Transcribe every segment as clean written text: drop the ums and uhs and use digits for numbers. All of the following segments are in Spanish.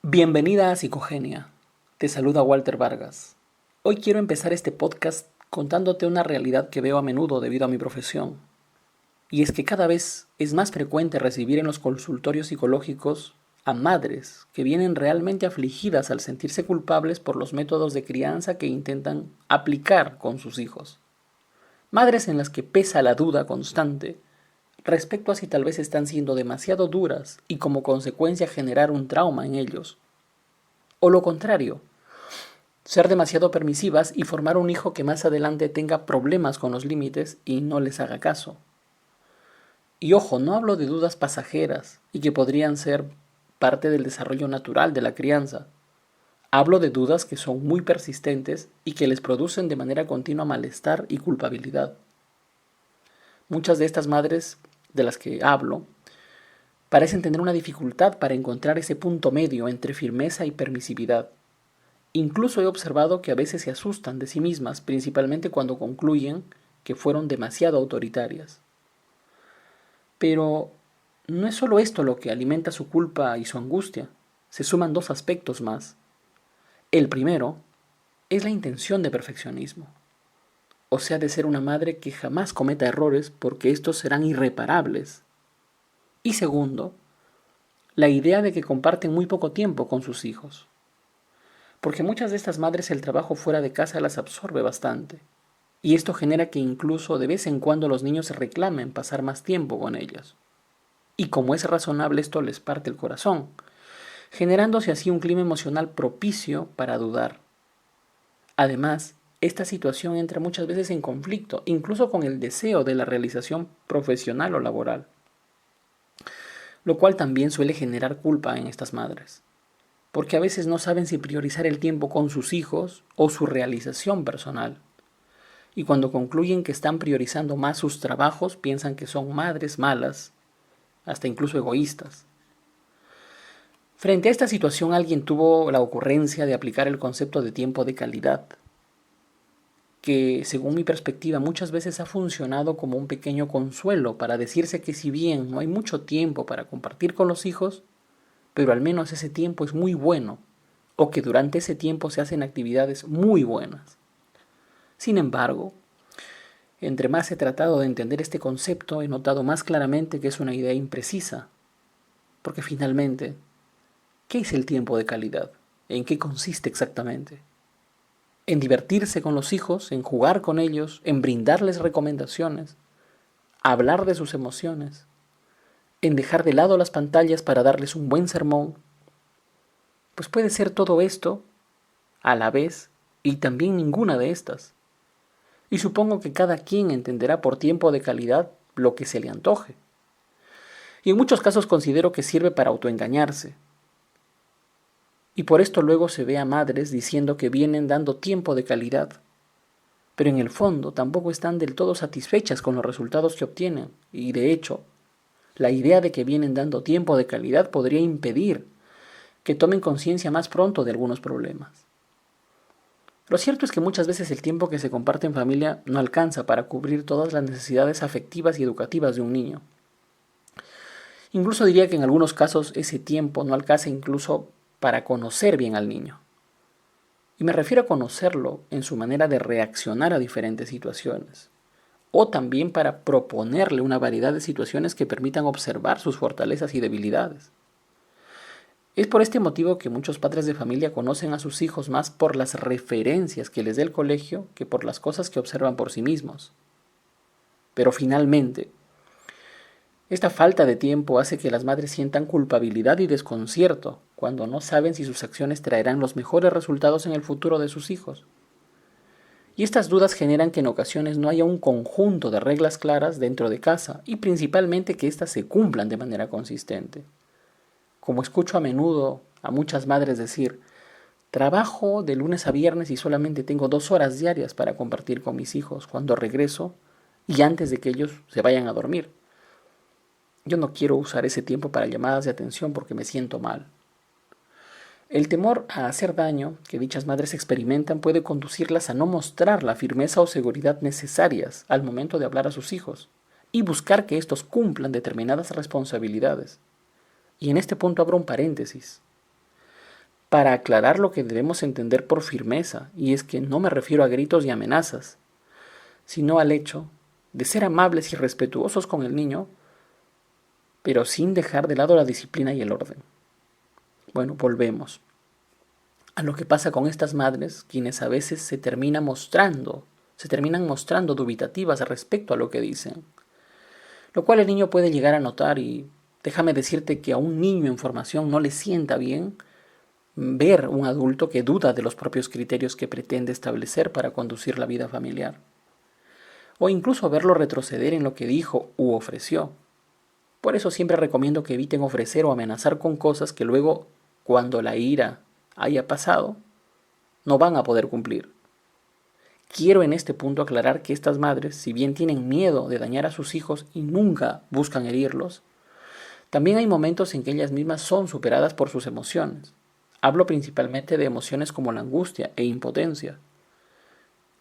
Bienvenida a Psicogenia. Te saluda Walter Vargas. Hoy quiero empezar este podcast contándote una realidad que veo a menudo debido a mi profesión. Y es que cada vez es más frecuente recibir en los consultorios psicológicos a madres que vienen realmente afligidas al sentirse culpables por los métodos de crianza que intentan aplicar con sus hijos. Madres en las que pesa la duda constante respecto a si tal vez están siendo demasiado duras y como consecuencia generar un trauma en ellos. O lo contrario, ser demasiado permisivas y formar un hijo que más adelante tenga problemas con los límites y no les haga caso. Y ojo, no hablo de dudas pasajeras y que podrían ser parte del desarrollo natural de la crianza. Hablo de dudas que son muy persistentes y que les producen de manera continua malestar y culpabilidad. Muchas de estas madres de las que hablo parecen tener una dificultad para encontrar ese punto medio entre firmeza y permisividad. Incluso he observado que a veces se asustan de sí mismas, principalmente cuando concluyen que fueron demasiado autoritarias. Pero no es solo esto lo que alimenta su culpa y su angustia. Se suman dos aspectos más. El primero es la intención de perfeccionismo, o sea, de ser una madre que jamás cometa errores porque estos serán irreparables. Y segundo, la idea de que comparten muy poco tiempo con sus hijos, porque muchas de estas madres el trabajo fuera de casa las absorbe bastante, y esto genera que incluso de vez en cuando los niños reclamen pasar más tiempo con ellas. Y como es razonable, esto les parte el corazón, generándose así un clima emocional propicio para dudar. Además, esta situación entra muchas veces en conflicto, incluso con el deseo de la realización profesional o laboral, lo cual también suele generar culpa en estas madres, porque a veces no saben si priorizar el tiempo con sus hijos o su realización personal. Y cuando concluyen que están priorizando más sus trabajos, piensan que son madres malas, hasta incluso egoístas. Frente a esta situación, alguien tuvo la ocurrencia de aplicar el concepto de tiempo de calidad, que según mi perspectiva muchas veces ha funcionado como un pequeño consuelo para decirse que si bien no hay mucho tiempo para compartir con los hijos, pero al menos ese tiempo es muy bueno, o que durante ese tiempo se hacen actividades muy buenas. Sin embargo, entre más he tratado de entender este concepto, he notado más claramente que es una idea imprecisa, porque finalmente, ¿qué es el tiempo de calidad? ¿En qué consiste exactamente? En divertirse con los hijos, en jugar con ellos, en brindarles recomendaciones, hablar de sus emociones, en dejar de lado las pantallas para darles un buen sermón. Pues puede ser todo esto a la vez y también ninguna de estas. Y supongo que cada quien entenderá por tiempo de calidad lo que se le antoje. Y en muchos casos considero que sirve para autoengañarse. Y por esto luego se ve a madres diciendo que vienen dando tiempo de calidad, pero en el fondo tampoco están del todo satisfechas con los resultados que obtienen, y de hecho, la idea de que vienen dando tiempo de calidad podría impedir que tomen conciencia más pronto de algunos problemas. Lo cierto es que muchas veces el tiempo que se comparte en familia no alcanza para cubrir todas las necesidades afectivas y educativas de un niño. Incluso diría que en algunos casos ese tiempo no alcanza incluso para conocer bien al niño. Y me refiero a conocerlo en su manera de reaccionar a diferentes situaciones, o también para proponerle una variedad de situaciones que permitan observar sus fortalezas y debilidades. Es por este motivo que muchos padres de familia conocen a sus hijos más por las referencias que les dé el colegio que por las cosas que observan por sí mismos. Pero finalmente, esta falta de tiempo hace que las madres sientan culpabilidad y desconcierto cuando no saben si sus acciones traerán los mejores resultados en el futuro de sus hijos. Y estas dudas generan que en ocasiones no haya un conjunto de reglas claras dentro de casa y principalmente que éstas se cumplan de manera consistente. Como escucho a menudo a muchas madres decir, trabajo de lunes a viernes y solamente tengo 2 horas diarias para compartir con mis hijos cuando regreso y antes de que ellos se vayan a dormir. Yo no quiero usar ese tiempo para llamadas de atención porque me siento mal. El temor a hacer daño que dichas madres experimentan puede conducirlas a no mostrar la firmeza o seguridad necesarias al momento de hablar a sus hijos y buscar que estos cumplan determinadas responsabilidades. Y en este punto abro un paréntesis. para aclarar lo que debemos entender por firmeza, y es que no me refiero a gritos y amenazas, sino al hecho de ser amables y respetuosos con el niño, pero sin dejar de lado la disciplina y el orden. Bueno, volvemos a lo que pasa con estas madres, quienes a veces se terminan mostrando dubitativas respecto a lo que dicen, lo cual el niño puede llegar a notar, y déjame decirte que a un niño en formación no le sienta bien ver un adulto que duda de los propios criterios que pretende establecer para conducir la vida familiar, o incluso verlo retroceder en lo que dijo u ofreció. Por eso siempre recomiendo que eviten ofrecer o amenazar con cosas que luego, cuando la ira haya pasado, no van a poder cumplir. Quiero en este punto aclarar que estas madres, si bien tienen miedo de dañar a sus hijos y nunca buscan herirlos, también hay momentos en que ellas mismas son superadas por sus emociones. Hablo principalmente de emociones como la angustia e impotencia.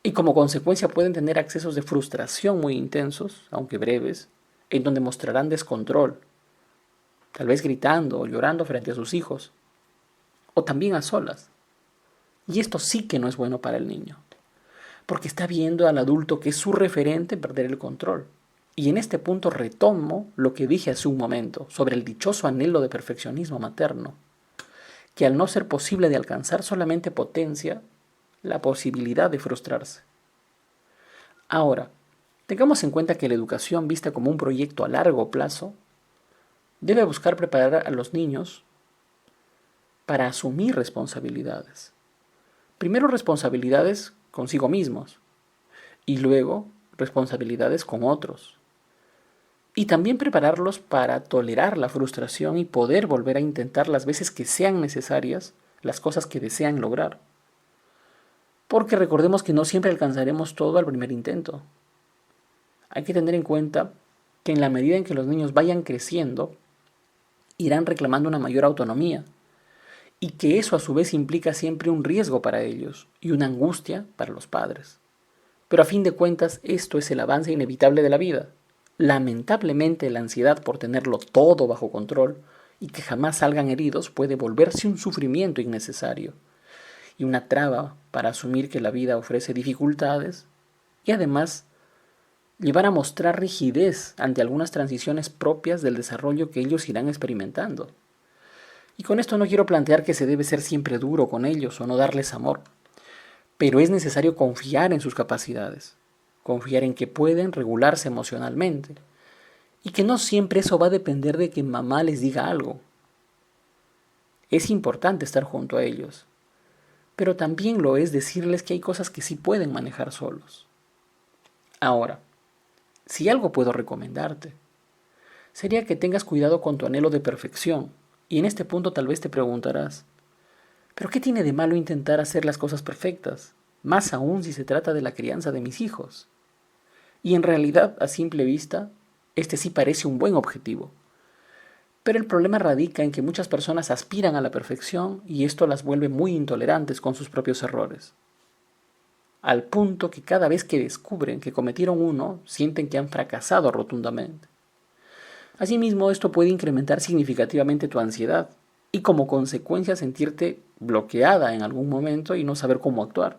Y como consecuencia pueden tener accesos de frustración muy intensos, aunque breves, en donde mostrarán descontrol, tal vez gritando o llorando frente a sus hijos, o también a solas. Y esto sí que no es bueno para el niño, porque está viendo al adulto que es su referente perder el control. Y en este punto retomo lo que dije hace un momento sobre el dichoso anhelo de perfeccionismo materno, que al no ser posible de alcanzar solamente potencia la posibilidad de frustrarse. Ahora, tengamos en cuenta que la educación vista como un proyecto a largo plazo debe buscar preparar a los niños para asumir responsabilidades. Primero responsabilidades consigo mismos y luego responsabilidades con otros. Y también prepararlos para tolerar la frustración y poder volver a intentar las veces que sean necesarias las cosas que desean lograr. Porque recordemos que no siempre alcanzaremos todo al primer intento. Hay que tener en cuenta que en la medida en que los niños vayan creciendo, irán reclamando una mayor autonomía, y que eso a su vez implica siempre un riesgo para ellos y una angustia para los padres. Pero a fin de cuentas, esto es el avance inevitable de la vida. Lamentablemente, la ansiedad por tenerlo todo bajo control y que jamás salgan heridos puede volverse un sufrimiento innecesario y una traba para asumir que la vida ofrece dificultades y además llevar a mostrar rigidez ante algunas transiciones propias del desarrollo que ellos irán experimentando. Y con esto no quiero plantear que se debe ser siempre duro con ellos o no darles amor, pero es necesario confiar en sus capacidades, confiar en que pueden regularse emocionalmente, y que no siempre eso va a depender de que mamá les diga algo. Es importante estar junto a ellos, pero también lo es decirles que hay cosas que sí pueden manejar solos. Ahora, si algo puedo recomendarte, sería que tengas cuidado con tu anhelo de perfección, y en este punto tal vez te preguntarás, ¿pero qué tiene de malo intentar hacer las cosas perfectas? Más aún si se trata de la crianza de mis hijos. Y en realidad, a simple vista, este sí parece un buen objetivo. Pero el problema radica en que muchas personas aspiran a la perfección y esto las vuelve muy intolerantes con sus propios errores. Al punto que cada vez que descubren que cometieron uno, sienten que han fracasado rotundamente. Asimismo, esto puede incrementar significativamente tu ansiedad y como consecuencia sentirte bloqueada en algún momento y no saber cómo actuar.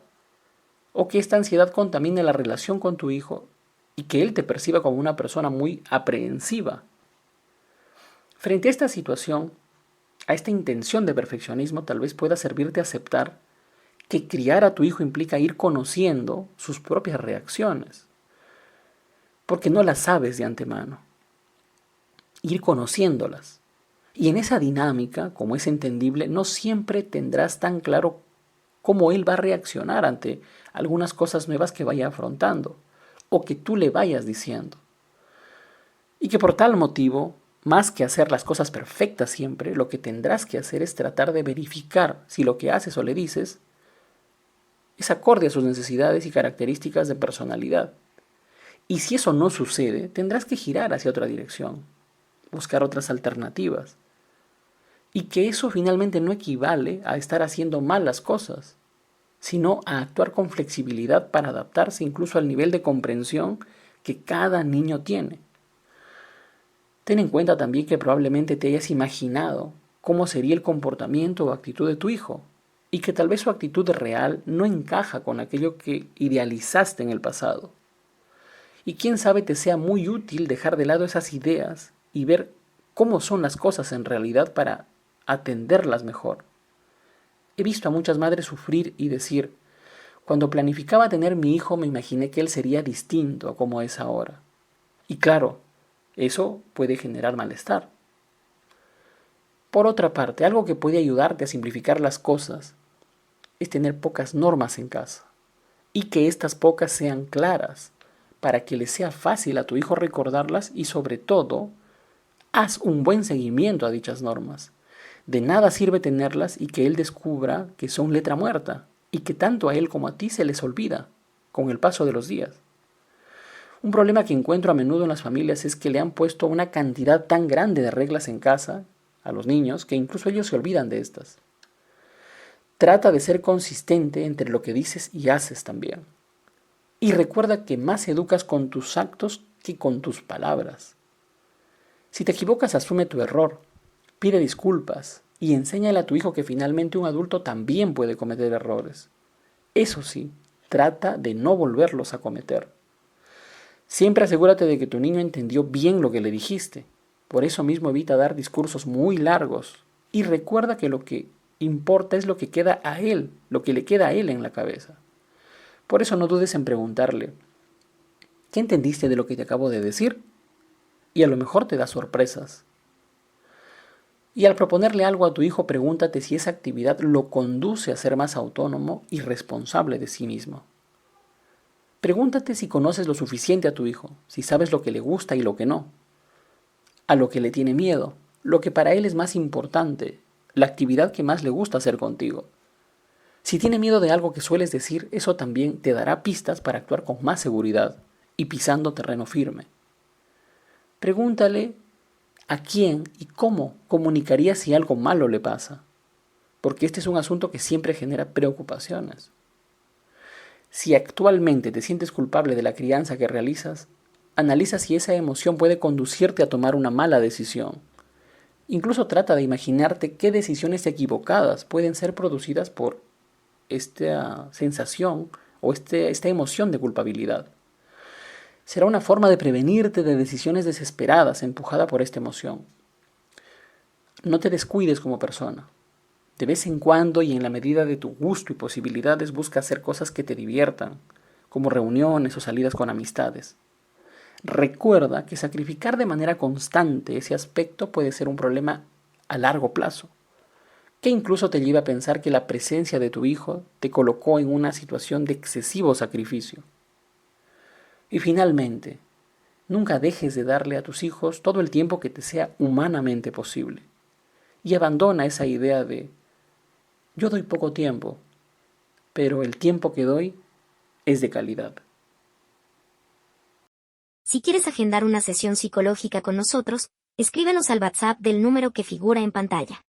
O que esta ansiedad contamine la relación con tu hijo y que él te perciba como una persona muy aprehensiva. Frente a esta situación, a esta intención de perfeccionismo, tal vez pueda servirte aceptar que criar a tu hijo implica ir conociendo sus propias reacciones, porque no las sabes de antemano. Ir conociéndolas. Y en esa dinámica, como es entendible, no siempre tendrás tan claro cómo él va a reaccionar ante algunas cosas nuevas que vaya afrontando o que tú le vayas diciendo. Y que por tal motivo, más que hacer las cosas perfectas siempre, lo que tendrás que hacer es tratar de verificar si lo que haces o le dices es acorde a sus necesidades y características de personalidad. Y si eso no sucede, tendrás que girar hacia otra dirección, buscar otras alternativas. Y que eso finalmente no equivale a estar haciendo mal las cosas, sino a actuar con flexibilidad para adaptarse incluso al nivel de comprensión que cada niño tiene. Ten en cuenta también que probablemente te hayas imaginado cómo sería el comportamiento o actitud de tu hijo, y que tal vez su actitud real no encaja con aquello que idealizaste en el pasado. Y quién sabe te sea muy útil dejar de lado esas ideas y ver cómo son las cosas en realidad para atenderlas mejor. He visto a muchas madres sufrir y decir, cuando planificaba tener mi hijo me imaginé que él sería distinto a como es ahora. Y claro, eso puede generar malestar. Por otra parte, algo que puede ayudarte a simplificar las cosas es tener pocas normas en casa y que estas pocas sean claras para que le sea fácil a tu hijo recordarlas y sobre todo, haz un buen seguimiento a dichas normas. De nada sirve tenerlas y que él descubra que son letra muerta y que tanto a él como a ti se les olvida con el paso de los días. Un problema que encuentro a menudo en las familias es que le han puesto una cantidad tan grande de reglas en casa a los niños que incluso ellos se olvidan de estas. Trata de ser consistente entre lo que dices y haces también. Y recuerda que más educas con tus actos que con tus palabras. Si te equivocas, asume tu error, pide disculpas y enséñale a tu hijo que finalmente un adulto también puede cometer errores. Eso sí, trata de no volverlos a cometer. Siempre asegúrate de que tu niño entendió bien lo que le dijiste. Por eso mismo evita dar discursos muy largos. Y recuerda que lo que importa es lo que queda a él, lo que le queda a él en la cabeza. Por eso no dudes en preguntarle, ¿qué entendiste de lo que te acabo de decir? Y a lo mejor te da sorpresas. Y al proponerle algo a tu hijo, pregúntate si esa actividad lo conduce a ser más autónomo y responsable de sí mismo. Pregúntate si conoces lo suficiente a tu hijo, si sabes lo que le gusta y lo que no, a lo que le tiene miedo, lo que para él es más importante, la actividad que más le gusta hacer contigo. Si tiene miedo de algo que sueles decir, eso también te dará pistas para actuar con más seguridad y pisando terreno firme. Pregúntale a quién y cómo comunicaría si algo malo le pasa, porque este es un asunto que siempre genera preocupaciones. Si actualmente te sientes culpable de la crianza que realizas, analiza si esa emoción puede conducirte a tomar una mala decisión. Incluso trata de imaginarte qué decisiones equivocadas pueden ser producidas por esta sensación o esta emoción de culpabilidad. Será una forma de prevenirte de decisiones desesperadas empujada por esta emoción. No te descuides como persona. De vez en cuando y en la medida de tu gusto y posibilidades busca hacer cosas que te diviertan, como reuniones o salidas con amistades. Recuerda que sacrificar de manera constante ese aspecto puede ser un problema a largo plazo, que incluso te lleva a pensar que la presencia de tu hijo te colocó en una situación de excesivo sacrificio. Y finalmente, nunca dejes de darle a tus hijos todo el tiempo que te sea humanamente posible. Y abandona esa idea de yo doy poco tiempo, pero el tiempo que doy es de calidad. Si quieres agendar una sesión psicológica con nosotros, escríbenos al WhatsApp del número que figura en pantalla.